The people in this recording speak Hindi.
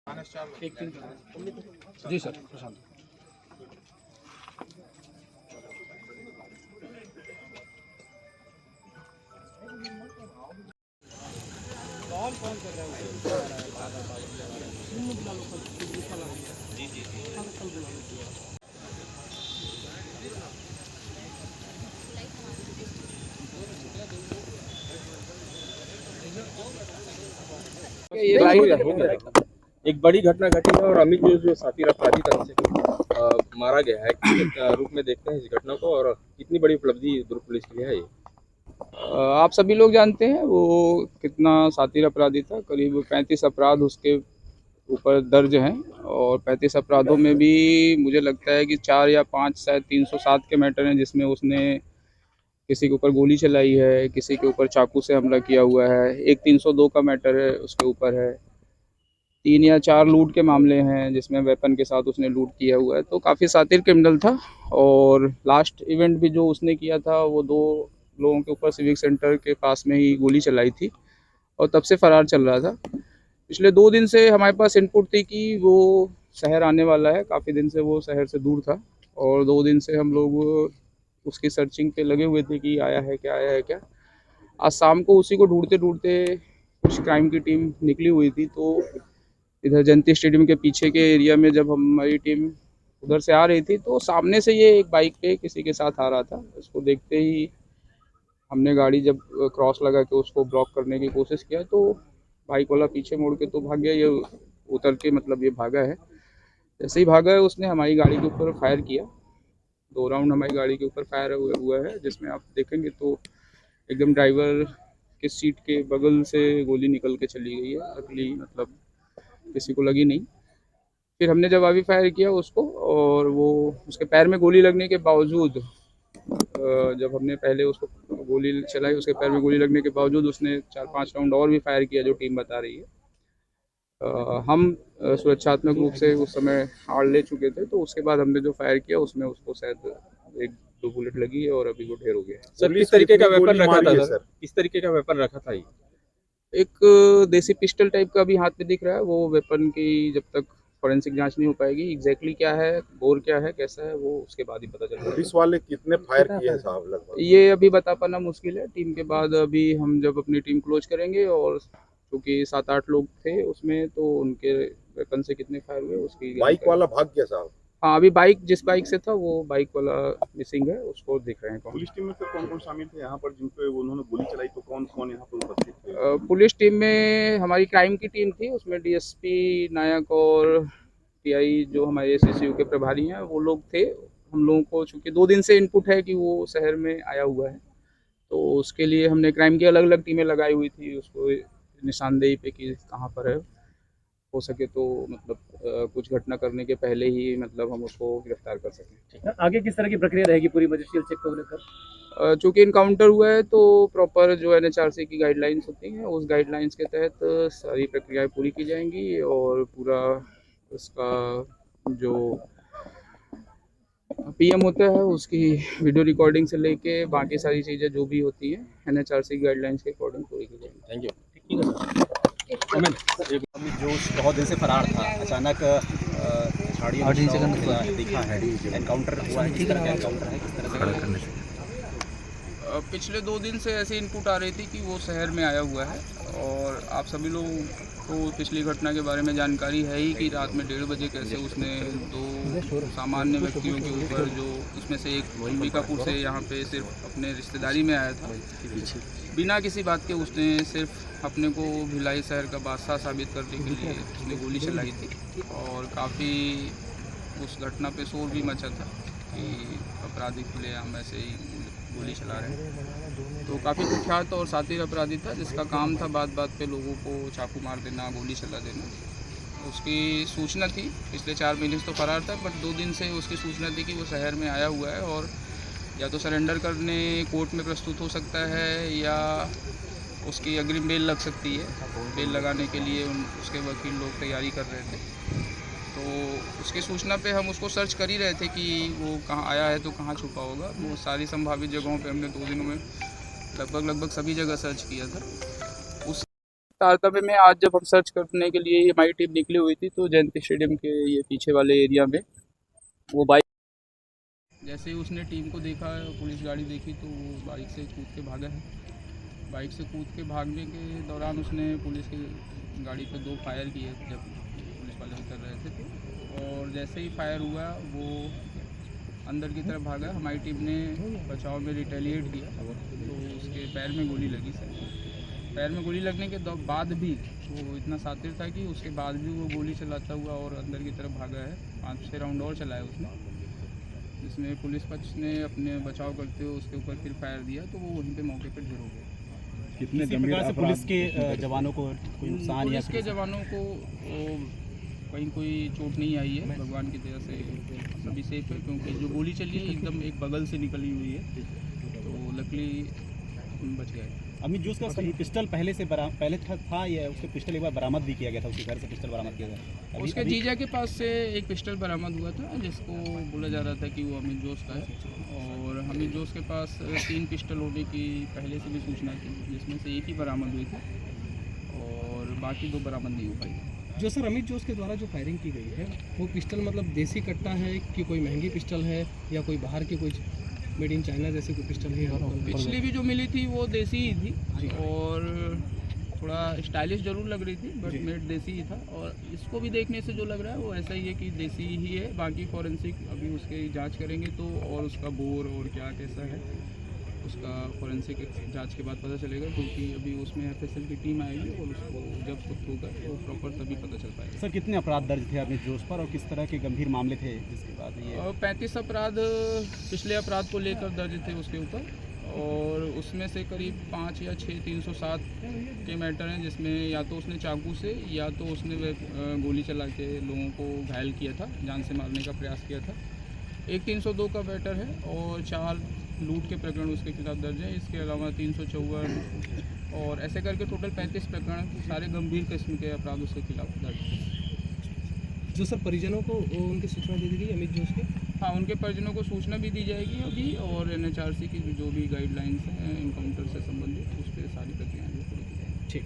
जी सर, प्रशांत। एक बड़ी घटना घटी है और अमित जो साथी अपराधी था से मारा गया है। किस रूप में देखते हैं इस घटना को और कितनी बड़ी उपलब्धि दुर्ग पुलिस के लिए है ये? आप सभी लोग जानते हैं वो कितना शातिर अपराधी था। करीब 35 अपराध उसके ऊपर दर्ज हैं और 35 अपराधों में भी मुझे लगता है कि 4 या 5 शायद 307 के मैटर हैं, जिसमें उसने किसी के ऊपर गोली चलाई है, किसी के ऊपर चाकू से हमला किया हुआ है। एक 302 का मैटर है, उसके ऊपर है। 3 या 4 लूट के मामले हैं जिसमें वेपन के साथ उसने लूट किया हुआ है। तो काफ़ी शातिर क्रिमिनल था। और लास्ट इवेंट भी जो उसने किया था वो 2 लोगों के ऊपर सिविक सेंटर के पास में ही गोली चलाई थी और तब से फरार चल रहा था। पिछले 2 दिन से हमारे पास इनपुट थी कि वो शहर आने वाला है। काफ़ी दिन से वो शहर से दूर था और 2 दिन से हम लोग उसकी सर्चिंग पे लगे हुए थे कि आया है क्या, आया है क्या। आज शाम को उसी को ढूंढते ढूंढते कुछ क्राइम की टीम निकली हुई थी। तो इधर जयंती स्टेडियम के पीछे के एरिया में जब हमारी टीम उधर से आ रही थी तो सामने से ये एक बाइक पे किसी के साथ आ रहा था। उसको देखते ही हमने गाड़ी जब क्रॉस लगा के उसको ब्लॉक करने की कोशिश किया तो बाइक वाला पीछे मुड़ के तो भाग गया। ये उतर के मतलब ये भागा है। जैसे ही भागा है उसने हमारी गाड़ी के ऊपर फायर किया। 2 राउंड हमारी गाड़ी के ऊपर फायर हुआ है, जिसमें आप देखेंगे तो एकदम ड्राइवर के सीट के बगल से गोली निकल के चली गई है। अगली मतलब किसी को लगी नहीं। फिर हमने जवाबी फायर किया उसको और वो उसके पैर में गोली लगने के बावजूद जब हमने पहले उसको गोली चलाई, उसके पैर में गोली लगने के बावजूद उसने 4-5 राउंड और भी फायर किया, जो टीम बता रही है। हम सुरक्षात्मक रूप से उस समय आड़ ले चुके थे, तो उसके बाद हमने जो फायर किया उसमें उसको शायद 1-2 बुलेट लगी है और अभी वो ढेर हो गया है। सर किस तरीके का वेपन रखा था सर? किस तरीके का वेपन रखा था ये? एक देसी पिस्टल टाइप का भी हाथ में दिख रहा है। वो वेपन की जब तक फॉरेंसिक जांच नहीं हो पाएगी, एग्जैक्टली क्या है, बोर क्या है, कैसा है, वो उसके बाद ही पता चलेगा। पुलिस वाले कितने फायर किए हैं साहब लगभग? ये अभी बता पाना मुश्किल है। टीम के बाद अभी हम जब अपनी टीम क्लोज करेंगे और क्योंकि 7-8 लोग थे उसमें, तो उनके वेपन से कितने फायर हुए उसकी बाइक वाला भाग गया साहब? हाँ, अभी बाइक जिस बाइक से था वो बाइक वाला मिसिंग है, उसको देख रहे हैं कौन। पुलिस टीम में तो कौन कौन शामिल थे यहाँ पर जिन पे उन्होंने गोली चलाई, तो कौन कौन यहाँ पर उपस्थित थे? पुलिस टीम में हमारी क्राइम की टीम थी, उसमें डीएसपी नायक और टीआई जो हमारे एसएसयू के प्रभारी हैं वो लोग थे। हम लोगों को चूँकि 2 दिन से इनपुट है कि वो शहर में आया हुआ है, तो उसके लिए हमने क्राइम की अलग अलग टीमें लगाई हुई थी उसको निशानदेही पे कि कहाँ पर है। हो सके तो मतलब कुछ घटना करने के पहले ही मतलब हम उसको गिरफ्तार कर सकें। आगे किस तरह की प्रक्रिया रहेगी पूरी मजिस्ट्रियल चेक को लेकर? चूँकि इनकाउंटर हुआ है तो प्रॉपर जो एनएचआरसी की गाइडलाइंस होती हैं उस गाइडलाइंस के तहत सारी प्रक्रियाएं पूरी की जाएंगी और पूरा उसका जो पीएम होता है उसकी वीडियो रिकॉर्डिंग से लेके बाकी सारी चीज़ें जो भी होती हैं एनएचआरसी गाइडलाइंस के अकॉर्डिंग पूरी की जाएंगी। Thank you. जो 9 दिन से फरार था, अचानक झाड़ियों में दिखा है, एनकाउंटर हुआ है। किस तरह का एनकाउंटर है, किस तरह से? पिछले 2 दिन से ऐसी इनपुट आ रही थी कि वो शहर में आया हुआ है और आप सभी लोगों को पिछली घटना के बारे में जानकारी है ही कि रात में 1:30 बजे कैसे उसने 2 सामान्य व्यक्तियों के ऊपर, जो इसमें से एक अंबिकापुर से यहाँ पे सिर्फ अपने रिश्तेदारी में आया था, बिना किसी बात के उसने सिर्फ अपने को भिलाई शहर का बादशाह साबित करने के लिए उसने गोली चलाई थी। और काफ़ी उस घटना पे शोर भी मचा था कि अपराधी खुलेआम ऐसे ही गोली चला रहे हैं। तो काफ़ी कुख्यात और शातिर अपराधी था जिसका काम था बात बात पे लोगों को चाकू मार देना, गोली चला देना। उसकी सूचना थी, पिछले 4 महीने से तो फरार था, बट 2 दिन से उसकी सूचना थी कि वो शहर में आया हुआ है और या तो सरेंडर करने कोर्ट में प्रस्तुत हो सकता है या उसकी अग्रिम बेल लग सकती है। बेल लगाने के लिए उसके वकील लोग तैयारी कर रहे थे। तो उसकी सूचना पे हम उसको सर्च कर ही रहे थे कि वो कहाँ आया है तो कहाँ छुपा होगा। वो सारी संभावित जगहों पे हमने 2 दिनों में लगभग सभी जगह सर्च किया था। तारतम्य में आज जब हम सर्च करने के लिए हमारी टीम निकली हुई थी तो जयंती स्टेडियम के ये पीछे वाले एरिया में वो बाइक, जैसे ही उसने टीम को देखा, पुलिस गाड़ी देखी तो वो बाइक से कूद के भागा है। बाइक से कूद के भागने के दौरान उसने पुलिस की गाड़ी पर 2 फायर किए जब पुलिस वाले उतर रहे थे तो, और जैसे ही फायर हुआ वो अंदर की तरफ भागा। हमारी टीम ने बचाव में रिटेलिएट किया तो उसके पैर में गोली लगी सर। पैर में गोली लगने के बाद भी वो इतना शातिर था कि उसके बाद भी वो गोली चलाता हुआ और अंदर की तरफ भागा है। 5-6 राउंड और चलाया उसने, जिसमें पुलिस पक्ष ने अपने बचाव करते हुए उसके ऊपर फिर फायर दिया तो वो वहीं पे मौके पर ढेर हो गया। कितने गंभीर से पुलिस के जवानों को कोई नुकसान या पुलिस के जवानों को कहीं कोई चोट नहीं आई है, भगवान की दया से सभी सेफ है, क्योंकि जो गोली चली है एकदम एक बगल से निकली हुई है तो लकली बच गए। अमित जोश का पिस्टल पहले था या उसके पिस्टल एक बार बरामद भी किया गया था, उसके घर से पिस्टल बरामद किया गया? उसके जीजा के पास से एक पिस्टल बरामद हुआ था जिसको बोला जा रहा था कि वो अमित जोश का है, और अमित जोश के पास 3 पिस्टल होने की पहले से भी सूचना थी, जिसमें से एक ही बरामद हुई थी और बाकी 2 बरामद नहीं हो पाई। जो सर अमित जोश के द्वारा जो फायरिंग की गई है वो पिस्टल मतलब देसी कट्टा है कि कोई महंगी पिस्टल है या कोई बाहर की कोई मेड इन चाइना जैसे कोई पिस्टल है? पिछली भी जो मिली थी वो देसी ही थी और थोड़ा स्टाइलिश जरूर लग रही थी, बट मेड देसी ही था, और इसको भी देखने से जो लग रहा है वो ऐसा ही है कि देसी ही है। बाकी फॉरेंसिक अभी उसकी जांच करेंगे तो, और उसका बोर और क्या कैसा है उसका फॉरेंसिक जांच के बाद पता चलेगा, क्योंकि अभी उसमें एफएसएल की टीम आएगी और उसको जब तक होगा तो प्रॉपर तभी पता चल पाएगा। सर कितने अपराध दर्ज थे अमित जोश पर और किस तरह के गंभीर मामले थे जिसके बाद ये? 35 अपराध पिछले अपराध को लेकर दर्ज थे उसके ऊपर, और उसमें से करीब 5 या 6 307 के मैटर हैं, जिसमें या तो उसने चाकू से या तो उसने गोली चला के लोगों को घायल किया था, जान से मारने का प्रयास किया था। एक 302 का मैटर है और 4 लूट के प्रकरण उसके खिलाफ दर्ज है। इसके अलावा 354 और ऐसे करके टोटल 35 प्रकरण, सारे गंभीर किस्म के अपराध उसके खिलाफ दर्ज है। जो सर परिजनों को उनकी सूचना दे दी गई अमित जोश के? हाँ, उनके परिजनों को सूचना भी दी जाएगी अभी, और NHRC की जो भी गाइडलाइंस हैं इनकाउंटर से संबंधित उस पर सारी प्रक्रियाएँ पूरी की जाएंगी। ठीक।